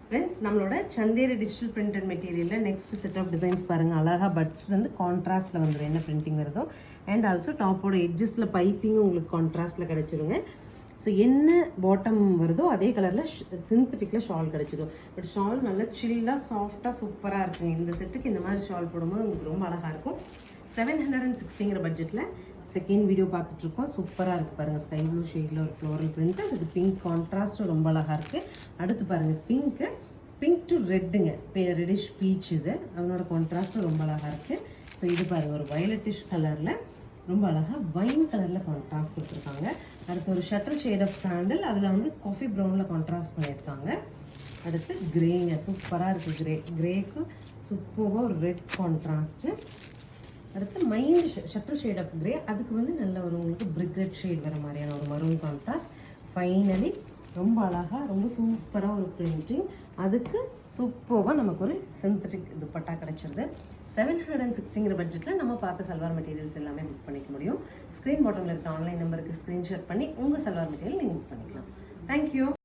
Friends, நம்மளோட Chanderi digital printed மெட்டீரியலில் next set of designs பாருங்கள். அழகாக பட்ஸ் வந்து கான்ட்ராஸ்ட்டில் வந்துடும், என்ன பிரிண்டிங் வருதோ. அண்ட் ஆல்சோ டாப்போட எட்ஜஸில் பைப்பிங்கும் உங்களுக்கு கான்ட்ராஸ்ட்டில் கிடச்சிருங்க. ஸோ என்ன பாட்டம் வருதோ அதே கலரில் சிந்தட்டிக்கில் ஷால் கிடச்சிடும். பட் ஷால் நல்லா சில்லாக சாஃப்டாக சூப்பராக இருக்குங்க. இந்த செட்டுக்கு இந்த மாதிரி ஷால் போடும்போது உங்களுக்கு ரொம்ப அழகாக இருக்கும். 760 பட்ஜெட்டில் செகண்ட் வீடியோ பார்த்துட்ருக்கோம். சூப்பராக இருக்குது பாருங்கள். ஸ்கை ப்ளூ ஷேடில் ஒரு ஃப்ளோரல் பிரிண்ட், அதுக்கு பிங்க் கான்ட்ராஸ்ட்டும் ரொம்ப அழகாக இருக்குது. அடுத்து பாருங்கள் பிங்க் டு ரெட்டுங்க, ரெட்டிஷ் பீச். இது அவனோட கான்ட்ராஸ்ட்டும் ரொம்ப அழகாக இருக்குது. ஸோ இது பாருங்கள், ஒரு வயலட்டிஷ் கலரில் ரொம்ப அழகாக வைன் கலரில் கான்ட்ராஸ்ட் கொடுத்துருக்காங்க. அடுத்து ஒரு ஷட்டில் ஷேட் ஆஃப் சாண்டில், அதில் வந்து காஃபி ப்ரௌனில் கான்ட்ராஸ்ட் பண்ணியிருக்காங்க. அடுத்து கிரேங்க, சூப்பராக இருக்குது. கிரேக்கு சூப்பராக ஒரு ரெட் கான்ட்ராஸ்ட்டு. அடுத்து mind shuttle shade of grey, அதுக்கு வந்து நல்ல ஒரு உங்களுக்கு பிரிக் ரெட் ஷேட் வர மாதிரியான ஒரு மரூன் கான்ட்ராஸ்ட். ஃபைனலி ரொம்ப அழகாக ரொம்ப சூப்பராக ஒரு பிரிண்டிங், அதுக்கு சூப்பராக நமக்கு ஒரு சிந்தட்டிக் துப்பட்டா கிடச்சிருது. 760 பட்ஜெட்டில் நம்ம பார்த்த சல்வார் மெட்டீரியல்ஸ் எல்லாமே புக் பண்ணிக்க முடியும். ஸ்க்ரீன் பாட்டமில் இருக்க ஆன்லைன் நம்பருக்கு ஸ்க்ரீன்ஷாட் பண்ணி உங்கள் சல்வார் மெட்டீரியல் நீங்கள் புக் பண்ணிக்கலாம். தேங்க்யூ.